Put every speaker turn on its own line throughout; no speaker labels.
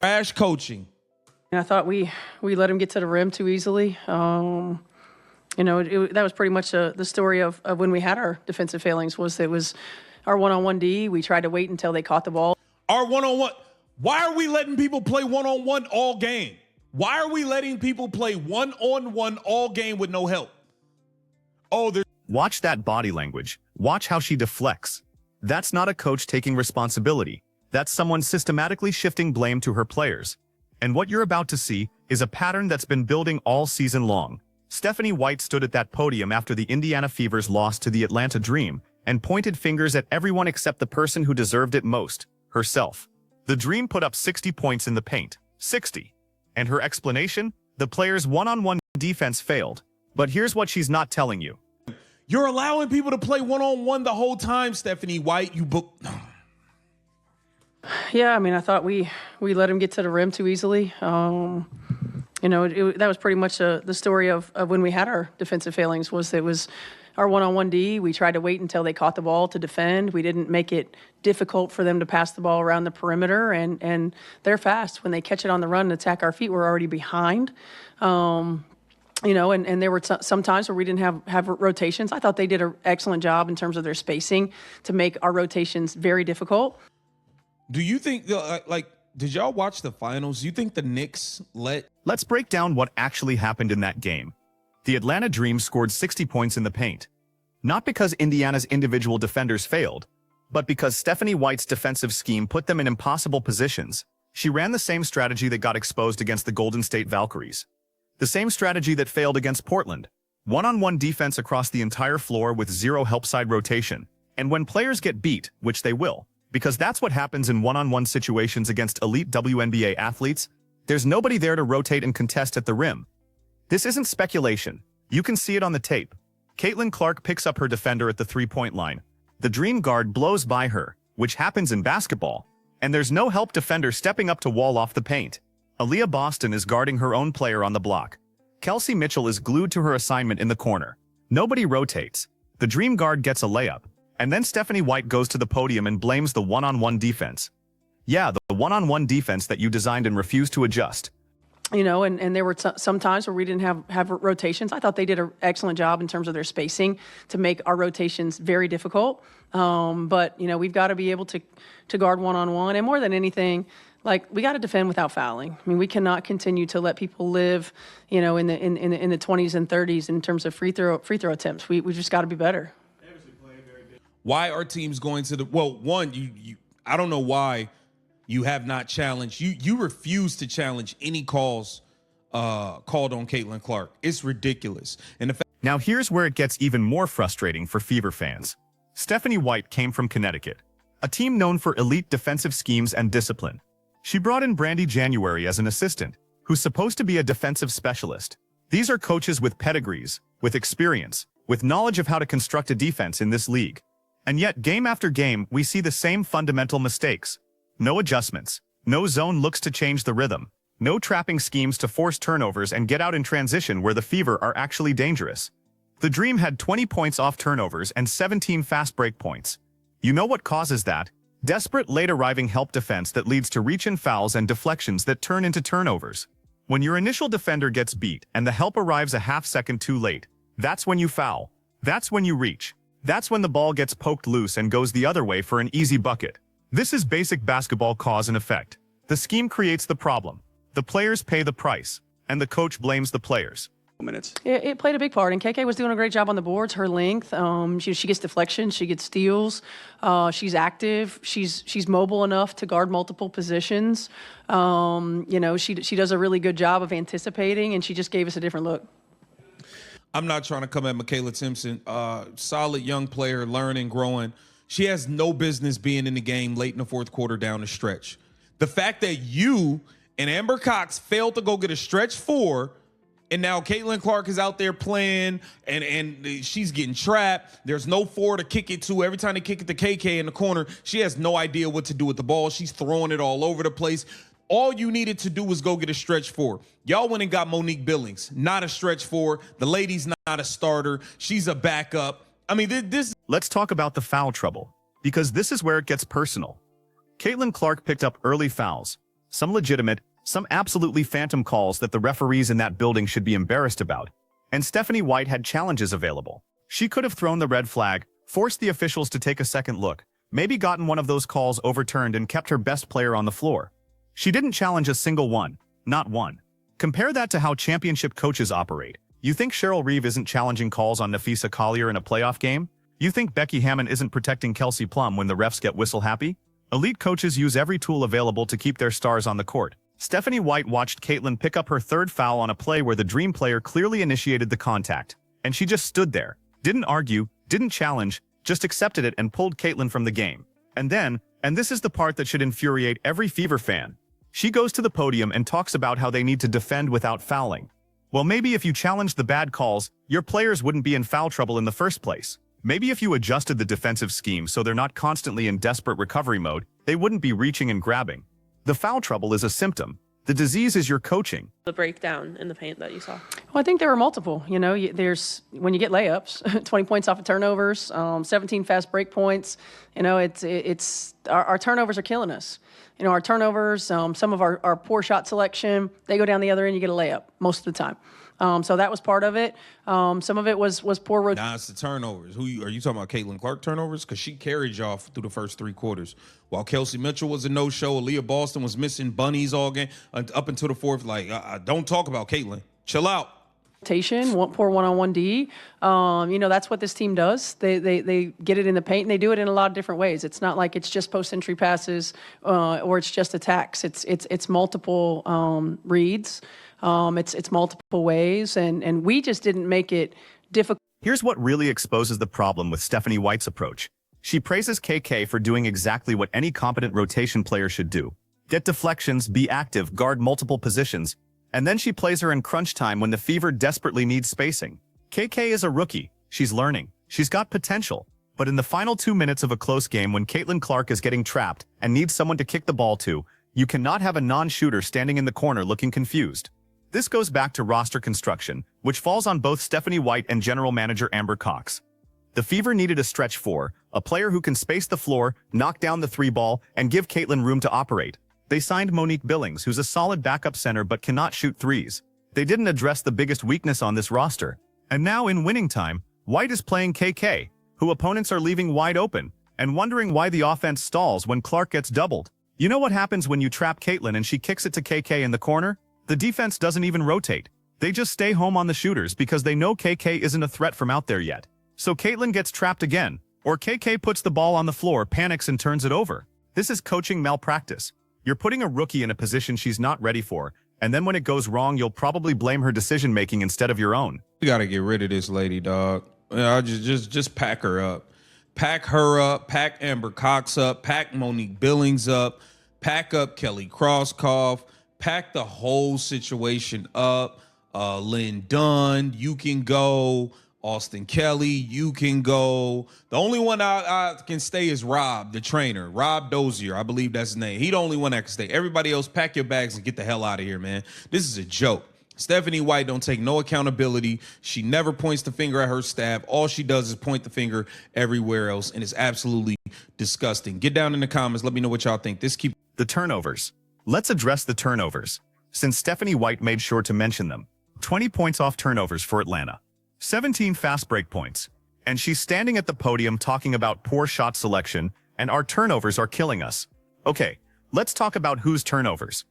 Trash coaching.
And I thought we let him get to the rim too easily. That was pretty much the story of when we had our defensive failings. It was our one-on-one D. We tried to wait until they caught the ball.
Our one-on-one. Why are we letting people play one-on-one all game? Why are we letting people play one-on-one all game with no help?
Watch that body language. Watch how she deflects. That's not a coach taking responsibility. That's someone systematically shifting blame to her players. And what you're about to see is a pattern that's been building all season long. Stephanie White stood at that podium after the Indiana Fever's loss to the Atlanta Dream and pointed fingers at everyone except the person who deserved it most, herself. The Dream put up 60 points in the paint. 60. And her explanation? The players' one-on-one defense failed. But here's what she's not telling you.
You're allowing people to play one-on-one the whole time, Stephanie White.
Yeah, I thought we let him get to the rim too easily. That was pretty much the story of when we had our defensive failings. It was our one-on-one D. We tried to wait until they caught the ball to defend. We didn't make it difficult for them to pass the ball around the perimeter, and they're fast. When they catch it on the run and attack our feet, we're already behind. And there were some times where we didn't have rotations. I thought they did an excellent job in terms of their spacing to make our rotations very difficult.
Do you think, did y'all watch the finals? Do you think the Knicks
Let's break down what actually happened in that game. The Atlanta Dream scored 60 points in the paint. Not because Indiana's individual defenders failed, but because Stephanie White's defensive scheme put them in impossible positions. She ran the same strategy that got exposed against the Golden State Valkyries. The same strategy that failed against Portland. One-on-one defense across the entire floor with zero help-side rotation. And when players get beat, which they will, because that's what happens in one-on-one situations against elite WNBA athletes, there's nobody there to rotate and contest at the rim. This isn't speculation. You can see it on the tape. Caitlin Clark picks up her defender at the three-point line. The Dream guard blows by her, which happens in basketball, and there's no help defender stepping up to wall off the paint. Aaliyah Boston is guarding her own player on the block. Kelsey Mitchell is glued to her assignment in the corner. Nobody rotates. The Dream guard gets a layup, and then Stephanie White goes to the podium and blames the one-on-one defense. Yeah, the one-on-one defense that you designed and refused to adjust.
And there were some times where we didn't have rotations. I thought they did an excellent job in terms of their spacing to make our rotations very difficult. But we've got to be able to guard one-on-one. And more than anything, we got to defend without fouling. We cannot continue to let people live, in the 20s and 30s in terms of free throw attempts. We just got to be better.
Why are teams going to I don't know why you have not challenged. You refuse to challenge any calls called on Caitlin Clark. It's ridiculous. And
Now here's where it gets even more frustrating for Fever fans. Stephanie White came from Connecticut, a team known for elite defensive schemes and discipline. She brought in Brandy January as an assistant, who's supposed to be a defensive specialist. These are coaches with pedigrees, with experience, with knowledge of how to construct a defense in this league. And yet, game after game, we see the same fundamental mistakes. No adjustments. No zone looks to change the rhythm. No trapping schemes to force turnovers and get out in transition where the Fever are actually dangerous. The Dream had 20 points off turnovers and 17 fast break points. You know what causes that? Desperate late-arriving help defense that leads to reach-in fouls and deflections that turn into turnovers. When your initial defender gets beat and the help arrives a half-second too late, that's when you foul. That's when you reach. That's when the ball gets poked loose and goes the other way for an easy bucket. This is basic basketball cause and effect. The scheme creates the problem. The players pay the price, and the coach blames the players.
It played a big part, and KK was doing a great job on the boards. Her length, she gets deflections, she gets steals, she's active, she's mobile enough to guard multiple positions. She does a really good job of anticipating, and she just gave us a different look.
I'm not trying to come at Michaela Simpson. Solid young player, learning, growing. She has no business being in the game late in the fourth quarter down the stretch. The fact that you and Amber Cox failed to go get a stretch four, and now Caitlin Clark is out there playing, and she's getting trapped. There's no four to kick it to. Every time they kick it to KK in the corner, she has no idea what to do with the ball. She's throwing it all over the place. All you needed to do was go get a stretch four. Y'all went and got Monique Billings, not a stretch four. The lady's not a starter. She's a backup. This.
Let's talk about the foul trouble, because this is where it gets personal. Caitlin Clark picked up early fouls, some legitimate, some absolutely phantom calls that the referees in that building should be embarrassed about. And Stephanie White had challenges available. She could have thrown the red flag, forced the officials to take a second look, maybe gotten one of those calls overturned and kept her best player on the floor. She didn't challenge a single one, not one. Compare that to how championship coaches operate. You think Cheryl Reeve isn't challenging calls on Nafisa Collier in a playoff game? You think Becky Hammon isn't protecting Kelsey Plum when the refs get whistle happy? Elite coaches use every tool available to keep their stars on the court. Stephanie White watched Caitlin pick up her third foul on a play where the Dream player clearly initiated the contact, and she just stood there, didn't argue, didn't challenge, just accepted it and pulled Caitlin from the game. And then, and this is the part that should infuriate every Fever fan, she goes to the podium and talks about how they need to defend without fouling. Well, maybe if you challenged the bad calls, your players wouldn't be in foul trouble in the first place. Maybe if you adjusted the defensive scheme so they're not constantly in desperate recovery mode, they wouldn't be reaching and grabbing. The foul trouble is a symptom. The disease is your coaching.
The breakdown in the paint that you saw.
Well, I think there were multiple. You know, there's when you get layups, 20 points off of turnovers, 17 fast break points. You know, it's our turnovers are killing us. You know, our turnovers, some of our poor shot selection, they go down the other end, you get a layup most of the time. So that was part of it. Some of it was poor rotation.
Nah, it's the turnovers. Are you talking about Caitlin Clark turnovers? Because she carried y'all through the first three quarters. While Kelsey Mitchell was a no-show, Aaliyah Boston was missing bunnies all game up until the fourth. Like, don't talk about Caitlin. Chill out.
Poor one-on-one D. You know, that's what this team does. They get it in the paint, and they do it in a lot of different ways. It's not like it's just post-entry passes or it's just attacks. It's multiple reads. It's multiple ways, and we just didn't make it difficult.
Here's what really exposes the problem with Stephanie White's approach. She praises KK for doing exactly what any competent rotation player should do. Get deflections, be active, guard multiple positions, and then she plays her in crunch time when the Fever desperately needs spacing. KK is a rookie. She's learning. She's got potential. But in the final 2 minutes of a close game when Caitlin Clark is getting trapped and needs someone to kick the ball to, you cannot have a non-shooter standing in the corner looking confused. This goes back to roster construction, which falls on both Stephanie White and general manager Amber Cox. The Fever needed a stretch four, a player who can space the floor, knock down the three ball, and give Caitlin room to operate. They signed Monique Billings, who's a solid backup center but cannot shoot threes. They didn't address the biggest weakness on this roster. And now in winning time, White is playing KK, who opponents are leaving wide open, and wondering why the offense stalls when Clark gets doubled. You know what happens when you trap Caitlin and she kicks it to KK in the corner? The defense doesn't even rotate. They just stay home on the shooters because they know KK isn't a threat from out there yet. So Caitlin gets trapped again, or KK puts the ball on the floor, panics and turns it over. This is coaching malpractice. You're putting a rookie in a position she's not ready for, and then when it goes wrong, you'll probably blame her decision-making instead of your own.
You got to get rid of this lady, dog. Just pack her up. Pack her up, pack Amber Cox up, pack Monique Billings up, pack up Kelly Crosskoff, pack the whole situation up. Lynn Dunn, you can go. Austin Kelly, you can go. The only one I can stay is Rob, the trainer. Rob Dozier, I believe that's his name. He the only one that can stay. Everybody else, pack your bags and get the hell out of here, man. This is a joke. Stephanie White don't take no accountability. She never points the finger at her staff. All she does is point the finger everywhere else, and it's absolutely disgusting. Get down in the comments. Let me know what y'all think.
The turnovers. Let's address the turnovers, since Stephanie White made sure to mention them. 20 points off turnovers for Atlanta. 17 fast break points. And she's standing at the podium talking about poor shot selection, and our turnovers are killing us. Okay, let's talk about whose turnovers.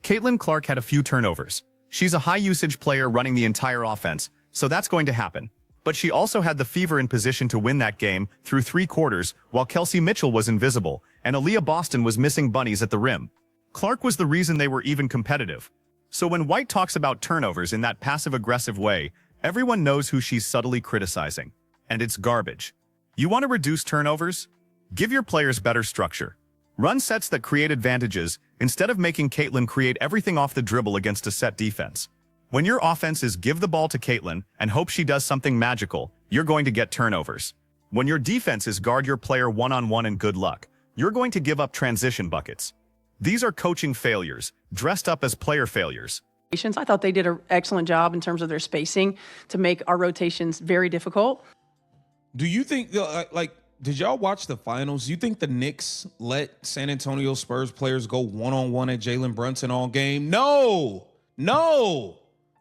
Caitlin Clark had a few turnovers. She's a high-usage player running the entire offense, so that's going to happen. But she also had the Fever in position to win that game through 3 quarters, while Kelsey Mitchell was invisible, and Aaliyah Boston was missing bunnies at the rim. Clark was the reason they were even competitive. So when White talks about turnovers in that passive-aggressive way, everyone knows who she's subtly criticizing. And it's garbage. You want to reduce turnovers? Give your players better structure. Run sets that create advantages, instead of making Caitlin create everything off the dribble against a set defense. When your offense is give the ball to Caitlin and hope she does something magical, you're going to get turnovers. When your defense is guard your player one-on-one and good luck, you're going to give up transition buckets. These are coaching failures, dressed up as player failures.
I thought they did an excellent job in terms of their spacing to make our rotations very difficult.
Do you think, like, Did y'all watch the finals? You think the Knicks let San Antonio Spurs players go one-on-one at Jalen Brunson all game? No.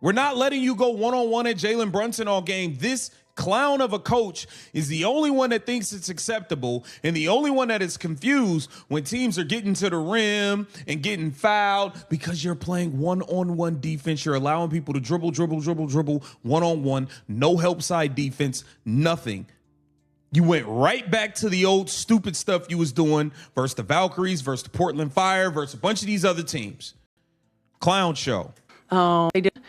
We're not letting you go one-on-one at Jalen Brunson all game. This clown of a coach is the only one that thinks it's acceptable and the only one that is confused when teams are getting to the rim and getting fouled because you're playing one-on-one defense. You're allowing people to dribble one-on-one, no help side defense, nothing. You went right back to the old stupid stuff you was doing versus the Valkyries, versus the Portland Fire, versus a bunch of these other teams. Clown show.
They did.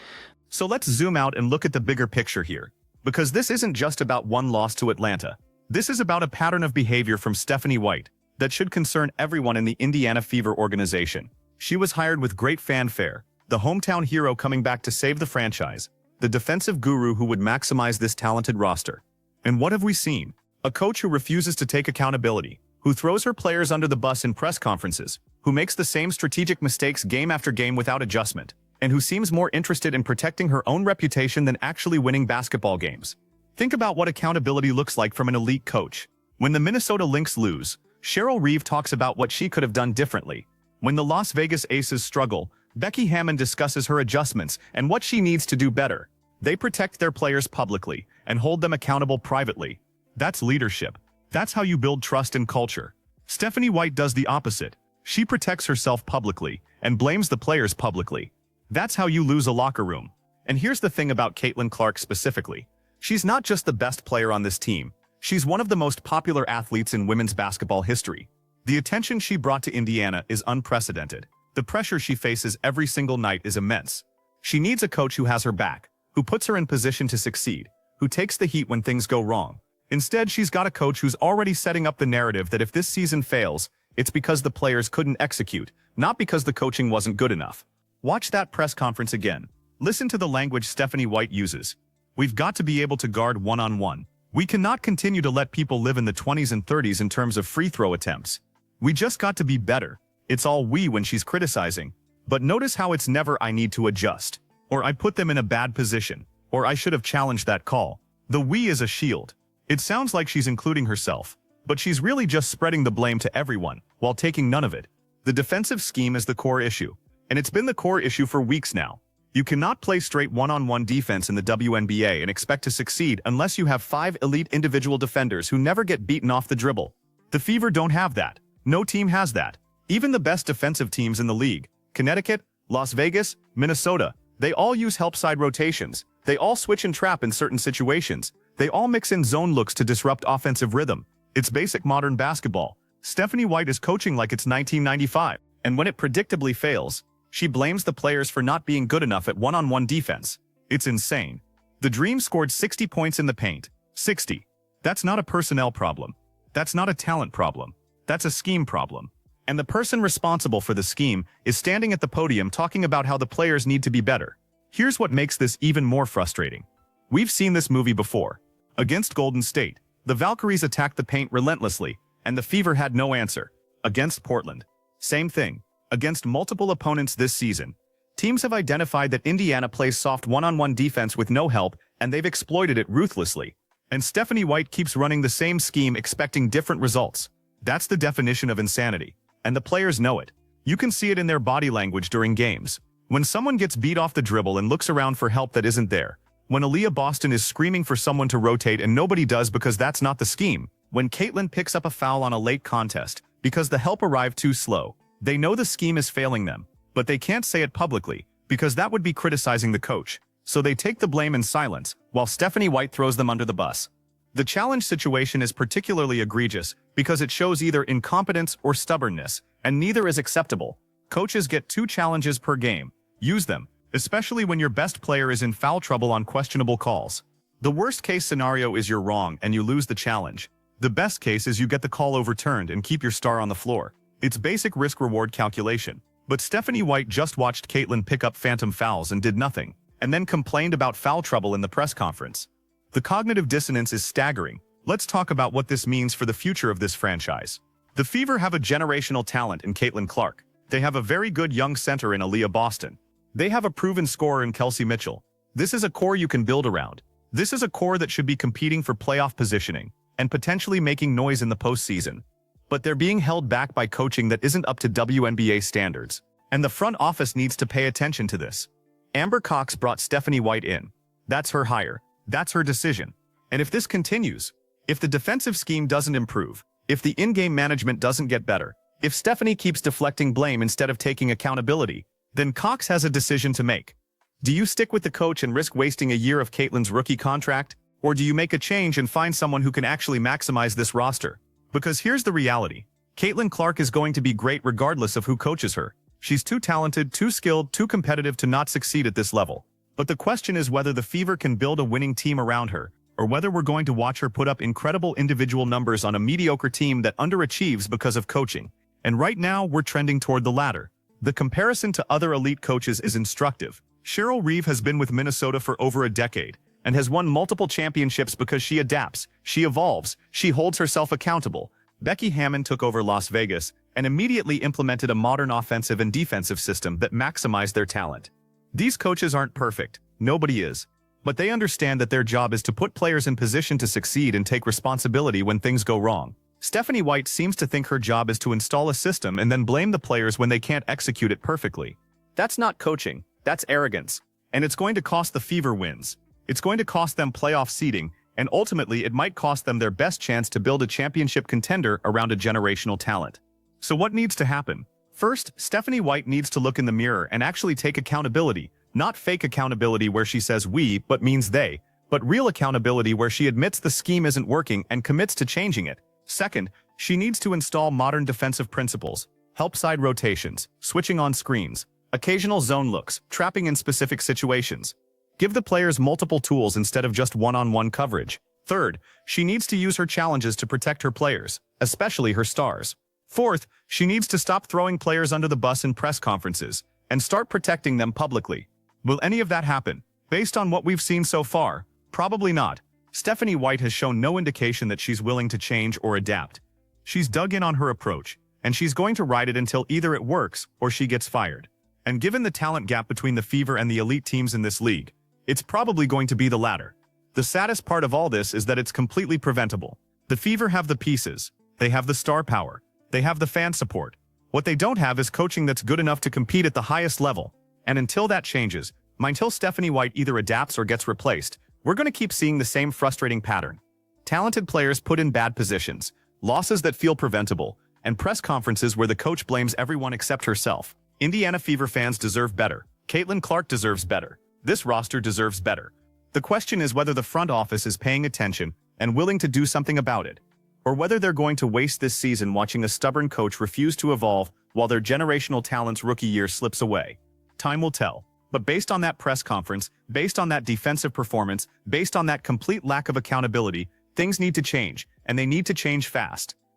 So let's zoom out and look at the bigger picture here. Because this isn't just about one loss to Atlanta. This is about a pattern of behavior from Stephanie White that should concern everyone in the Indiana Fever organization. She was hired with great fanfare, the hometown hero coming back to save the franchise, the defensive guru who would maximize this talented roster. And what have we seen? A coach who refuses to take accountability, who throws her players under the bus in press conferences, who makes the same strategic mistakes game after game without adjustment, and who seems more interested in protecting her own reputation than actually winning basketball games. Think about what accountability looks like from an elite coach. When the Minnesota Lynx lose, Cheryl Reeve talks about what she could have done differently. When the Las Vegas Aces struggle, Becky Hammon discusses her adjustments and what she needs to do better. They protect their players publicly and hold them accountable privately. That's leadership. That's how you build trust and culture. Stephanie White does the opposite. She protects herself publicly and blames the players publicly. That's how you lose a locker room. And here's the thing about Caitlin Clark specifically. She's not just the best player on this team. She's one of the most popular athletes in women's basketball history. The attention she brought to Indiana is unprecedented. The pressure she faces every single night is immense. She needs a coach who has her back, who puts her in position to succeed, who takes the heat when things go wrong. Instead, she's got a coach who's already setting up the narrative that if this season fails, it's because the players couldn't execute, not because the coaching wasn't good enough. Watch that press conference again. Listen to the language Stephanie White uses. We've got to be able to guard one-on-one. We cannot continue to let people live in the 20s and 30s in terms of free throw attempts. We just got to be better. It's all we when she's criticizing. But notice how it's never "I need to adjust," or "I put them in a bad position," or "I should have challenged that call." The "we" is a shield. It sounds like she's including herself, but she's really just spreading the blame to everyone, while taking none of it. The defensive scheme is the core issue. And it's been the core issue for weeks now. You cannot play straight one-on-one defense in the WNBA and expect to succeed unless you have 5 elite individual defenders who never get beaten off the dribble. The Fever don't have that. No team has that. Even the best defensive teams in the league, Connecticut, Las Vegas, Minnesota, they all use help side rotations. They all switch and trap in certain situations. They all mix in zone looks to disrupt offensive rhythm. It's basic modern basketball. Stephanie White is coaching like it's 1995. And when it predictably fails, she blames the players for not being good enough at one-on-one defense. It's insane. The Dream scored 60 points in the paint. 60. That's not a personnel problem. That's not a talent problem. That's a scheme problem. And the person responsible for the scheme is standing at the podium talking about how the players need to be better. Here's what makes this even more frustrating. We've seen this movie before. Against Golden State, the Valkyries attacked the paint relentlessly, and the Fever had no answer. Against Portland, same thing. Against multiple opponents this season, teams have identified that Indiana plays soft one-on-one defense with no help, and they've exploited it ruthlessly. And Stephanie White keeps running the same scheme expecting different results. That's the definition of insanity. And the players know it. You can see it in their body language during games. When someone gets beat off the dribble and looks around for help that isn't there. When Aaliyah Boston is screaming for someone to rotate and nobody does because that's not the scheme. When Caitlin picks up a foul on a late contest because the help arrived too slow. They know the scheme is failing them, but they can't say it publicly, because that would be criticizing the coach. So they take the blame in silence, while Stephanie White throws them under the bus. The challenge situation is particularly egregious, because it shows either incompetence or stubbornness, and neither is acceptable. Coaches get 2 challenges per game. Use them, especially when your best player is in foul trouble on questionable calls. The worst-case scenario is you're wrong and you lose the challenge. The best case is you get the call overturned and keep your star on the floor. It's basic risk-reward calculation. But Stephanie White just watched Caitlin pick up phantom fouls and did nothing, and then complained about foul trouble in the press conference. The cognitive dissonance is staggering. Let's talk about what this means for the future of this franchise. The Fever have a generational talent in Caitlin Clark. They have a very good young center in Aaliyah Boston. They have a proven scorer in Kelsey Mitchell. This is a core you can build around. This is a core that should be competing for playoff positioning. and potentially making noise in the postseason. But they're being held back by coaching that isn't up to WNBA standards. And the front office needs to pay attention to this. Amber Cox brought Stephanie White in. That's her hire. That's her decision. And if this continues, if the defensive scheme doesn't improve, if the in-game management doesn't get better, if Stephanie keeps deflecting blame instead of taking accountability, then Cox has a decision to make. Do you stick with the coach and risk wasting a year of Caitlin's rookie contract? Or do you make a change and find someone who can actually maximize this roster? Because here's the reality. Caitlin Clark is going to be great regardless of who coaches her. She's too talented, too skilled, too competitive to not succeed at this level. But the question is whether the Fever can build a winning team around her, or whether we're going to watch her put up incredible individual numbers on a mediocre team that underachieves because of coaching. And right now, we're trending toward the latter. The comparison to other elite coaches is instructive. Cheryl Reeve has been with Minnesota for over a decade, and has won multiple championships because she adapts, she evolves, she holds herself accountable. Becky Hammon took over Las Vegas and immediately implemented a modern offensive and defensive system that maximized their talent. These coaches aren't perfect, nobody is, but they understand that their job is to put players in position to succeed and take responsibility when things go wrong. Stephanie White seems to think her job is to install a system and then blame the players when they can't execute it perfectly. That's not coaching, that's arrogance, and it's going to cost the Fever wins. It's going to cost them playoff seeding, and ultimately it might cost them their best chance to build a championship contender around a generational talent. So what needs to happen? First, Stephanie White needs to look in the mirror and actually take accountability, not fake accountability where she says we but means they, but real accountability where she admits the scheme isn't working and commits to changing it. Second, she needs to install modern defensive principles, help side rotations, switching on screens, occasional zone looks, trapping in specific situations. Give the players multiple tools instead of just one-on-one coverage. Third, she needs to use her challenges to protect her players, especially her stars. Fourth, she needs to stop throwing players under the bus in press conferences and start protecting them publicly. Will any of that happen? Based on what we've seen so far, probably not. Stephanie White has shown no indication that she's willing to change or adapt. She's dug in on her approach, and she's going to ride it until either it works or she gets fired. And given the talent gap between the Fever and the elite teams in this league, it's probably going to be the latter. The saddest part of all this is that it's completely preventable. The Fever have the pieces, they have the star power, they have the fan support. What they don't have is coaching that's good enough to compete at the highest level. And until that changes, until Stephanie White either adapts or gets replaced, we're going to keep seeing the same frustrating pattern. Talented players put in bad positions, losses that feel preventable, and press conferences where the coach blames everyone except herself. Indiana Fever fans deserve better. Caitlin Clark deserves better. This roster deserves better. The question is whether the front office is paying attention and willing to do something about it, or whether they're going to waste this season watching a stubborn coach refuse to evolve while their generational talent's rookie year slips away. Time will tell. But based on that press conference, based on that defensive performance, based on that complete lack of accountability, things need to change, and they need to change fast.